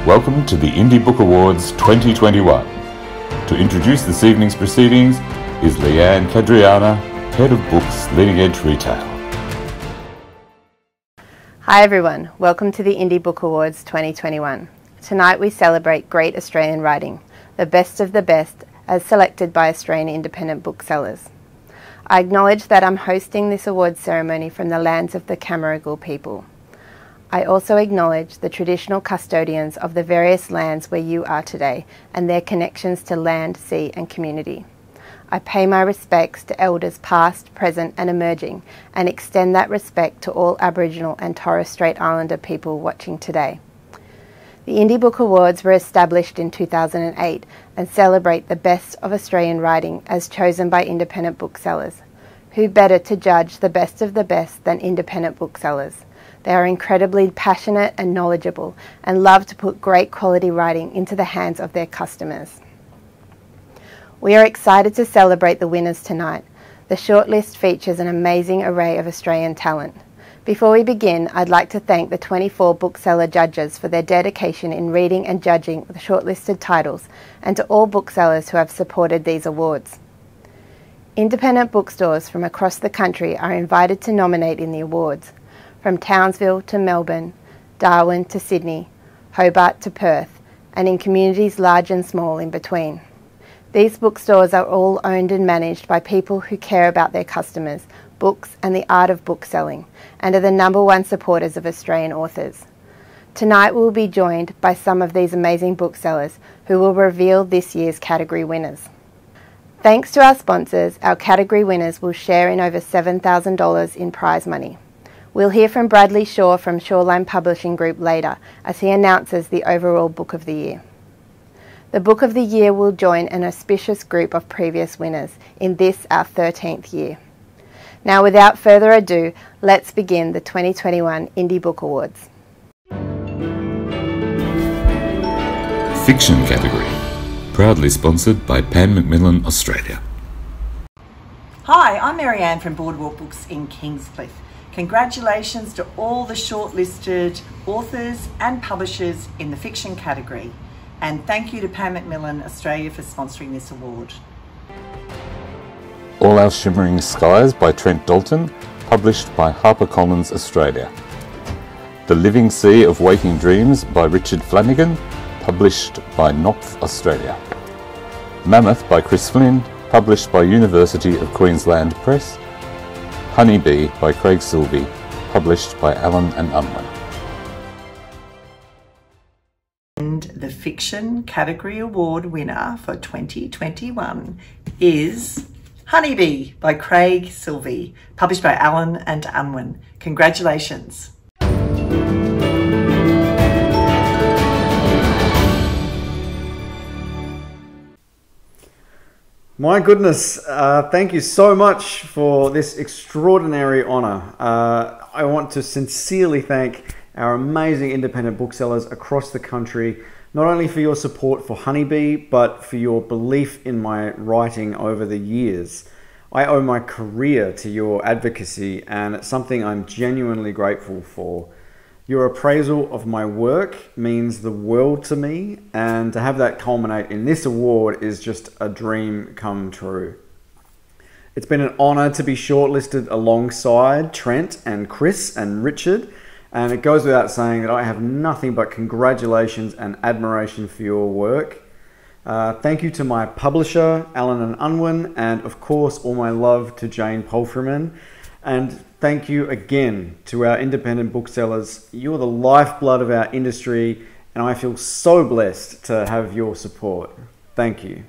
Welcome to the Indie Book Awards 2021. To introduce this evening's proceedings is Leanne Cadriana, Head of Books Leading Edge Retail. Hi everyone, welcome to the Indie Book Awards 2021. Tonight we celebrate great Australian writing, the best of the best as selected by Australian independent booksellers. I acknowledge that I'm hosting this awards ceremony from the lands of the Camaragal people. I also acknowledge the traditional custodians of the various lands where you are today and their connections to land, sea and community. I pay my respects to elders past, present and emerging and extend that respect to all Aboriginal and Torres Strait Islander people watching today. The Indie Book Awards were established in 2008 and celebrate the best of Australian writing as chosen by independent booksellers. Who better to judge the best of the best than independent booksellers? They are incredibly passionate and knowledgeable and love to put great quality writing into the hands of their customers. We are excited to celebrate the winners tonight. The shortlist features an amazing array of Australian talent. Before we begin, I'd like to thank the 24 bookseller judges for their dedication in reading and judging the shortlisted titles and to all booksellers who have supported these awards. Independent bookstores from across the country are invited to nominate in the awards. From Townsville to Melbourne, Darwin to Sydney, Hobart to Perth, and in communities large and small in between. These bookstores are all owned and managed by people who care about their customers, books and the art of bookselling, and are the #1 supporters of Australian authors. Tonight we will be joined by some of these amazing booksellers who will reveal this year's category winners. Thanks to our sponsors, our category winners will share in over $7,000 in prize money. We'll hear from Bradley Shaw from Shoreline Publishing Group later as he announces the overall Book of the Year. The Book of the Year will join an auspicious group of previous winners in this, our 13th year. Now without further ado, let's begin the 2021 Indie Book Awards. Fiction category, proudly sponsored by Pan Macmillan Australia. Hi, I'm Marianne from Boardwalk Books in Kingscliff. Congratulations to all the shortlisted authors and publishers in the fiction category. And thank you to Pan Macmillan Australia for sponsoring this award. All Our Shimmering Skies by Trent Dalton, published by HarperCollins Australia. The Living Sea of Waking Dreams by Richard Flanagan, published by Knopf Australia. Mammoth by Chris Flynn, published by University of Queensland Press. Honeybee by Craig Silvey, published by Allen and Unwin. And the fiction category award winner for 2021 is Honeybee by Craig Silvey, published by Allen and Unwin. Congratulations. My goodness, thank you so much for this extraordinary honour. I want to sincerely thank our amazing independent booksellers across the country, not only for your support for Honeybee, but for your belief in my writing over the years. I owe my career to your advocacy, and it's something I'm genuinely grateful for. Your appraisal of my work means the world to me, and to have that culminate in this award is just a dream come true. It's been an honour to be shortlisted alongside Trent and Chris and Richard, and it goes without saying that I have nothing but congratulations and admiration for your work. Thank you to my publisher, Allen and Unwin, and of course all my love to Jane Polfreman. And thank you again to our independent booksellers. You're the lifeblood of our industry, and I feel so blessed to have your support. Thank you.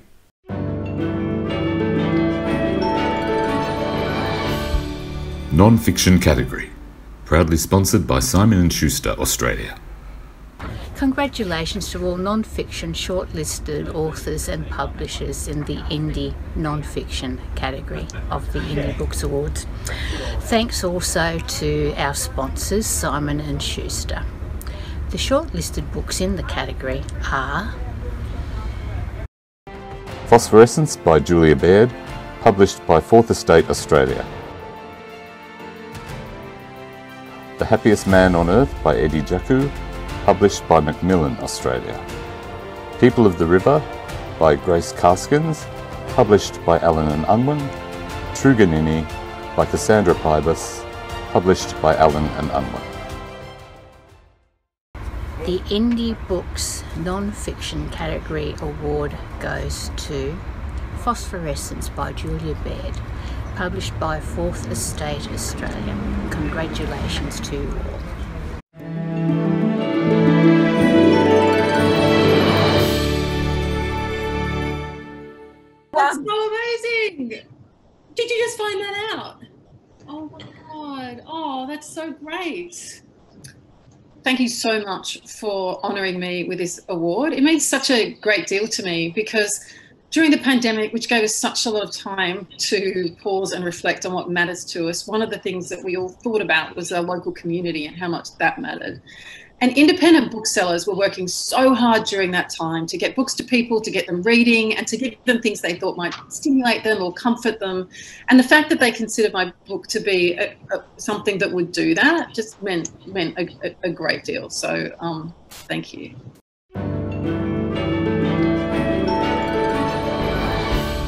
Non-fiction category, proudly sponsored by Simon & Schuster Australia. Congratulations to all non-fiction shortlisted authors and publishers in the Indie non-fiction category of the Indie Books Awards. Thanks also to our sponsors, Simon & Schuster. The shortlisted books in the category are Phosphorescence by Julia Baird, published by Fourth Estate Australia. The Happiest Man on Earth by Eddie Jaku, published by Macmillan, Australia. People of the River by Grace Karskens, published by Allen and Unwin. Truganini by Cassandra Pybus, published by Allen and Unwin. The Indie Books Non-Fiction category award goes to Phosphorescence by Julia Baird, published by Fourth Estate Australia. Congratulations to you all. That's so amazing! Did you just find that out? Oh my God. Oh, that's so great. Thank you so much for honouring me with this award. It means such a great deal to me because during the pandemic, which gave us such a lot of time to pause and reflect on what matters to us, one of the things that we all thought about was our local community and how much that mattered. And independent booksellers were working so hard during that time to get books to people, to get them reading and to give them things they thought might stimulate them or comfort them. And the fact that they considered my book to be something that would do that just meant a great deal. So thank you.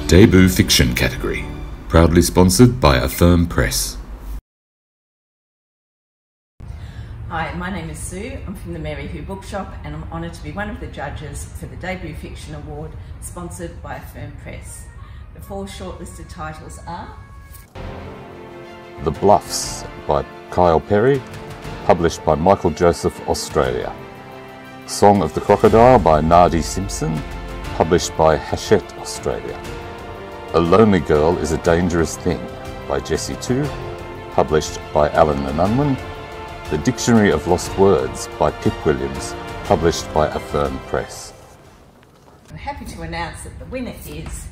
Debut Fiction category, proudly sponsored by Affirm Press. Hi, my name is Sue. I'm from the Mary Who Bookshop and I'm honoured to be one of the judges for the Debut Fiction Award sponsored by Affirm Press. The 4 shortlisted titles are The Bluffs by Kyle Perry, published by Michael Joseph, Australia. Song of the Crocodile by Nadi Simpson, published by Hachette, Australia. A Lonely Girl is a Dangerous Thing by Jessie Tu, published by Allen and Unwin. The Dictionary of Lost Words by Pip Williams, published by Affirm Press. I'm happy to announce that the winner is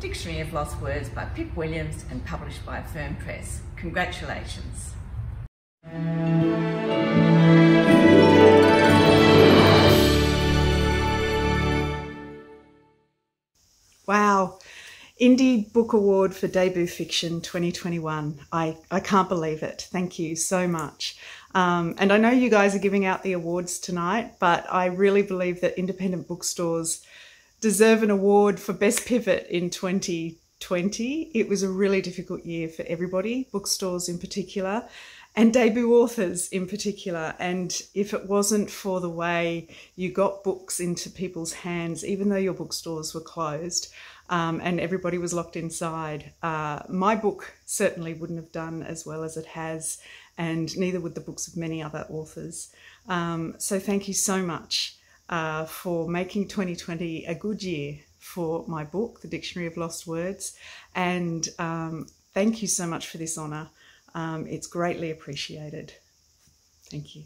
Dictionary of Lost Words by Pip Williams and published by Affirm Press. Congratulations. Wow. Indie Book Award for Debut Fiction 2021. I can't believe it. Thank you so much. And I know you guys are giving out the awards tonight, but I really believe that independent bookstores deserve an award for Best Pivot in 2020. It was a really difficult year for everybody, bookstores in particular, and debut authors in particular. And if it wasn't for the way you got books into people's hands, even though your bookstores were closed, and everybody was locked inside, my book certainly wouldn't have done as well as it has, and neither would the books of many other authors. So thank you so much for making 2020 a good year for my book, The Dictionary of Lost Words, and thank you so much for this honour. It's greatly appreciated. Thank you.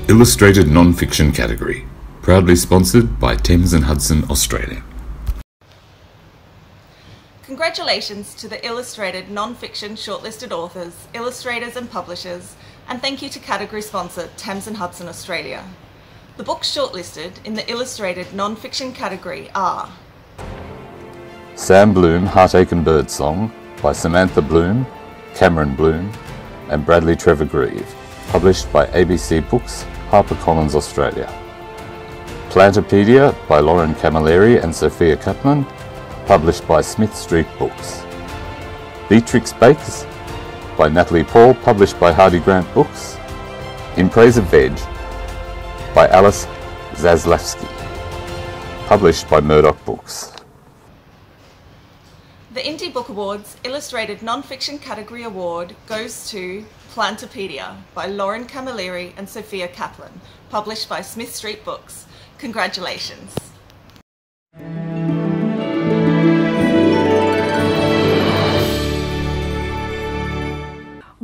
Illustrated Non-Fiction category, proudly sponsored by Thames and Hudson, Australia. Congratulations to the illustrated non-fiction shortlisted authors, illustrators and publishers, and thank you to category sponsor Thames and Hudson, Australia. The books shortlisted in the illustrated non-fiction category are Sam Bloom, Heartache and Birdsong by Samantha Bloom, Cameron Bloom and Bradley Trevor Grieve, published by ABC Books, HarperCollins, Australia. Plantopedia by Lauren Camilleri and Sophia Kaplan, published by Smith Street Books. Beatrix Bakes by Natalie Paul, published by Hardy Grant Books. In Praise of Veg by Alice Zaslavsky, published by Murdoch Books. The Indie Book Awards Illustrated Non-Fiction Category Award goes to Plantopedia by Lauren Camilleri and Sophia Kaplan, published by Smith Street Books. Congratulations.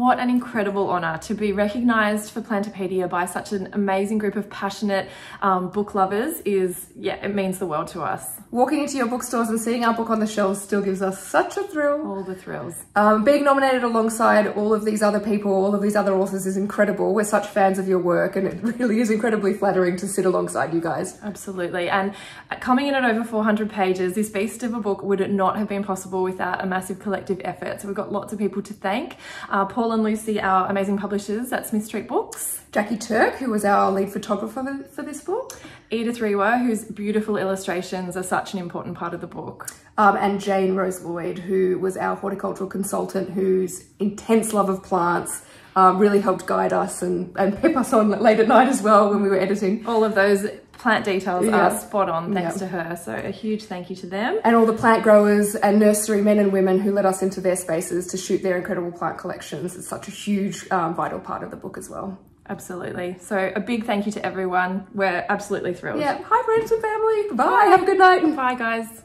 what an incredible honour to be recognised for Plantopedia by such an amazing group of passionate book lovers. It means the world to us. Walking into your bookstores and seeing our book on the shelves still gives us such a thrill. All the thrills. Being nominated alongside all of these other people, all of these other authors is incredible. We're such fans of your work, and it really is incredibly flattering to sit alongside you guys. Absolutely. And coming in at over 400 pages, this beast of a book would not have been possible without a massive collective effort. So we've got lots of people to thank. Paul and Lucy, our amazing publishers at Smith Street Books. Jackie Turk, who was our lead photographer for this book. Edith Rewa, whose beautiful illustrations are such an important part of the book. And Jane Rose Lloyd, who was our horticultural consultant, whose intense love of plants really helped guide us and pep us on late at night as well when we were editing. All of those plant details are spot on thanks to her, so a huge thank you to them. And all the plant growers and nursery men and women who let us into their spaces to shoot their incredible plant collections. It's such a huge vital part of the book as well. Absolutely. So a big thank you to everyone. We're absolutely thrilled. Yeah. Hi friends and family. Bye. Have a good night. Bye guys.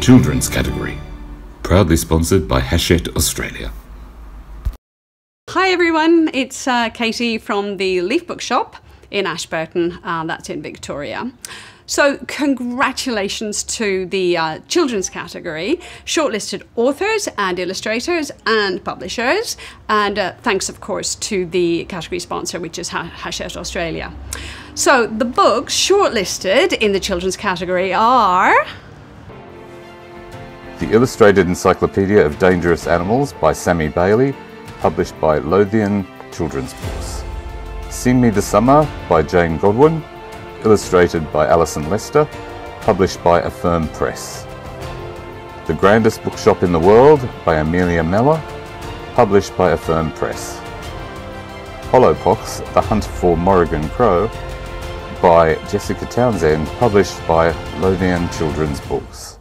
Children's category. Proudly sponsored by Hachette Australia. Hi everyone, it's Katie from the Leaf Bookshop in Ashburton, that's in Victoria. So congratulations to the children's category, shortlisted authors and illustrators and publishers, and thanks of course to the category sponsor, which is Hachette Australia. So the books shortlisted in the children's category are The Illustrated Encyclopedia of Dangerous Animals by Sammy Bailey, published by Lothian Children's Books. Sing Me the Summer by Jane Godwin, illustrated by Alison Lester, published by Affirm Press. The Grandest Bookshop in the World by Amelia Meller, published by Affirm Press. Hollowpox, The Hunt for Morrigan Crow by Jessica Townsend, published by Lothian Children's Books.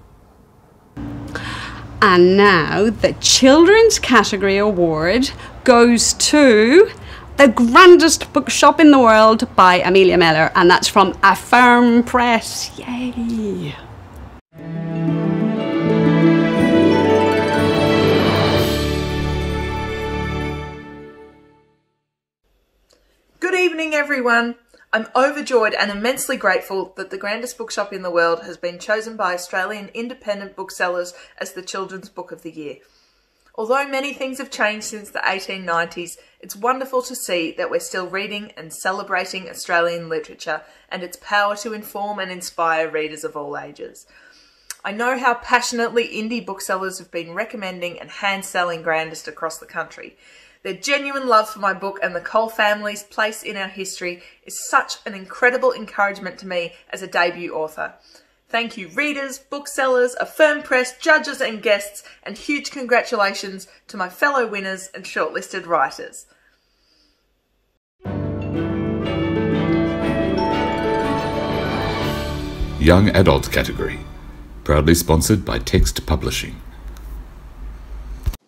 And now the Children's Category Award goes to The Grandest Bookshop in the World by Amelia Meller, and that's from Affirm Press. Yay! Good evening, everyone. I'm overjoyed and immensely grateful that The Grandest Bookshop in the World has been chosen by Australian independent booksellers as the Children's Book of the Year. Although many things have changed since the 1890s, it's wonderful to see that we're still reading and celebrating Australian literature and its power to inform and inspire readers of all ages. I know how passionately indie booksellers have been recommending and hand-selling Grandest across the country. Their genuine love for my book and the Cole family's place in our history is such an incredible encouragement to me as a debut author. Thank you readers, booksellers, Affirm Press, judges and guests, and huge congratulations to my fellow winners and shortlisted writers. Young Adult category. Proudly sponsored by Text Publishing.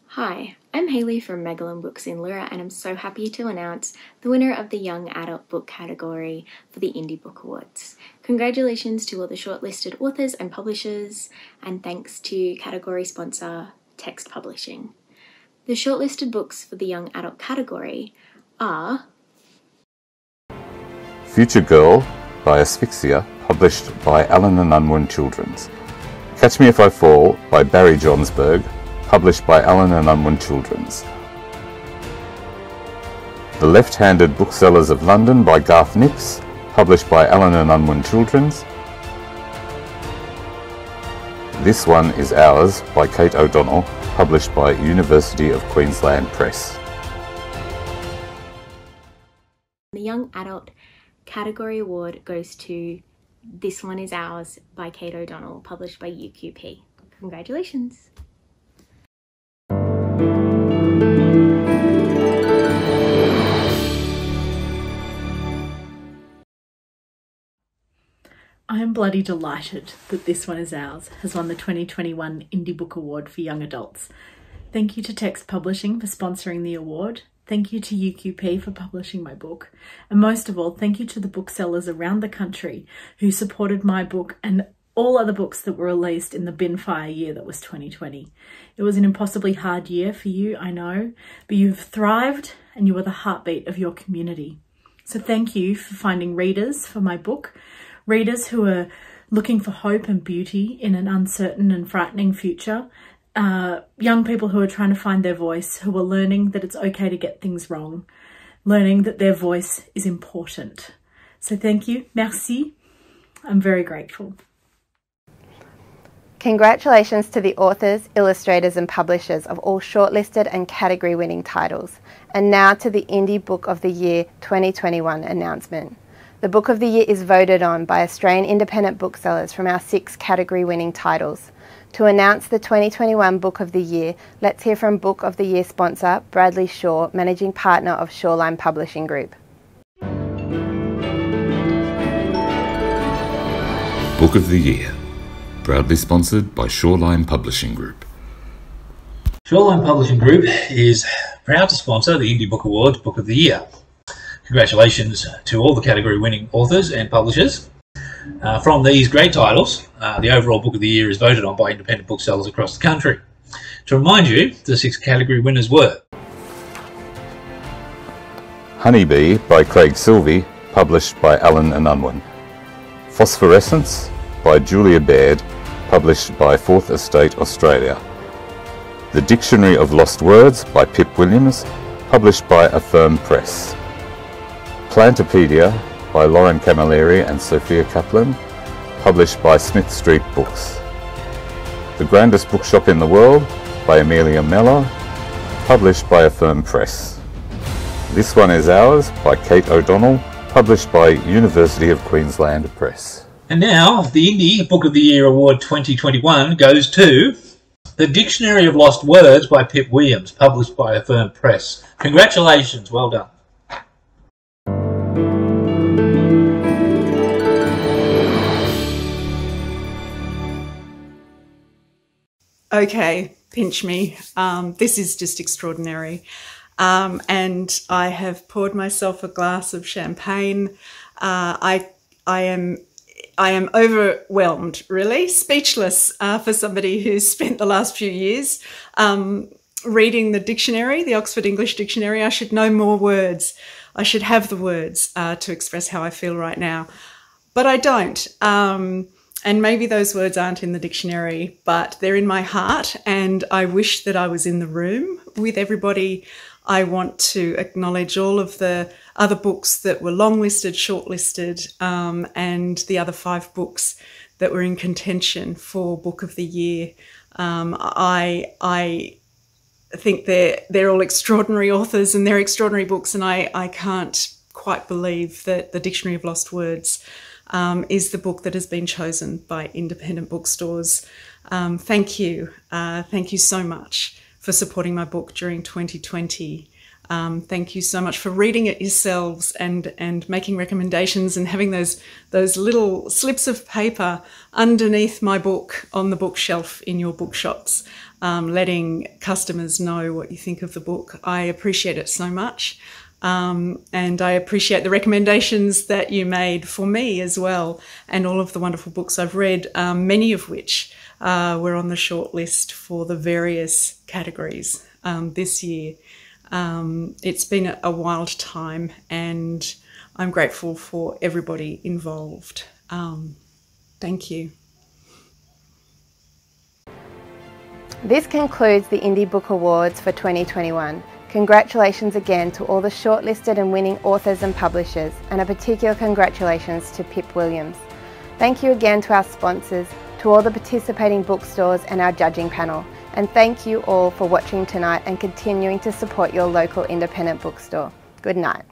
Hi, I'm Hayley from Megalon Books in Lura, and I'm so happy to announce the winner of the Young Adult Book category for the Indie Book Awards. Congratulations to all the shortlisted authors and publishers, and thanks to category sponsor Text Publishing. The shortlisted books for the Young Adult category are Future Girl by Asphyxia, published by Allen and Unwin Children's. Catch Me If I Fall by Barry Johnsberg, published by Allen and Unwin Children's. The Left-Handed Booksellers of London by Garth Nix, published by Allen and Unwin Children's. This One Is Ours by Kate O'Donnell, published by University of Queensland Press. the Young Adult category award goes to This One Is Ours by Kate O'Donnell, published by UQP. Congratulations. I am bloody delighted that This One Is Ours has won the 2021 Indie Book Award for Young Adults. Thank you to Text Publishing for sponsoring the award. Thank you to UQP for publishing my book. And most of all, thank you to the booksellers around the country who supported my book and all other books that were released in the binfire year that was 2020. It was an impossibly hard year for you, I know, but you've thrived and you are the heartbeat of your community. So thank you for finding readers for my book, readers who are looking for hope and beauty in an uncertain and frightening future, young people who are trying to find their voice, who are learning that it's okay to get things wrong, learning that their voice is important. So thank you, merci. I'm very grateful. Congratulations to the authors, illustrators and publishers of all shortlisted and category-winning titles. And now to the Indie Book of the Year 2021 announcement. The Book of the Year is voted on by Australian independent booksellers from our 6 category-winning titles. To announce the 2021 Book of the Year, let's hear from Book of the Year sponsor Bradley Shaw, Managing Partner of Shoreline Publishing Group. Book of the Year, proudly sponsored by Shoreline Publishing Group. Shoreline Publishing Group is proud to sponsor the Indie Book Awards Book of the Year. Congratulations to all the category-winning authors and publishers. From these great titles, the overall Book of the Year is voted on by independent booksellers across the country. To remind you, the 6 category winners were Honeybee by Craig Silvey, published by Allen and Unwin. Phosphorescence by Julia Baird, published by Fourth Estate Australia. The Dictionary of Lost Words by Pip Williams, published by Affirm Press. Plantopedia by Lauren Camilleri and Sophia Kaplan, published by Smith Street Books. The Grandest Bookshop in the World by Amelia Mellor, published by Affirm Press. This One Is Ours by Kate O'Donnell, published by University of Queensland Press. And now, the Indie Book of the Year Award 2021 goes to The Dictionary of Lost Words by Pip Williams, published by Affirm Press. Congratulations, well done. Okay, pinch me. This is just extraordinary. And I have poured myself a glass of champagne. I am overwhelmed, really, speechless for somebody who's spent the last few years reading the dictionary, the Oxford English Dictionary. I should know more words. I should have the words to express how I feel right now, but I don't. And maybe those words aren't in the dictionary, but they're in my heart, and I wish that I was in the room with everybody. I want to acknowledge all of the other books that were long-listed, shortlisted, and the other 5 books that were in contention for Book of the Year. I think they're all extraordinary authors and they're extraordinary books, and I can't quite believe that The Dictionary of Lost Words is the book that has been chosen by independent bookstores. Thank you. Thank you so much for supporting my book during 2020. Thank you so much for reading it yourselves and making recommendations and having those little slips of paper underneath my book on the bookshelf in your bookshops, letting customers know what you think of the book. I appreciate it so much. And I appreciate the recommendations that you made for me as well, and all of the wonderful books I've read, many of which were on the short list for the various categories this year. It's been a wild time, and I'm grateful for everybody involved. Thank you. This concludes the Indie Book Awards for 2021. Congratulations again to all the shortlisted and winning authors and publishers, and a particular congratulations to Pip Williams. Thank you again to our sponsors, to all the participating bookstores and our judging panel, and thank you all for watching tonight and continuing to support your local independent bookstore. Good night.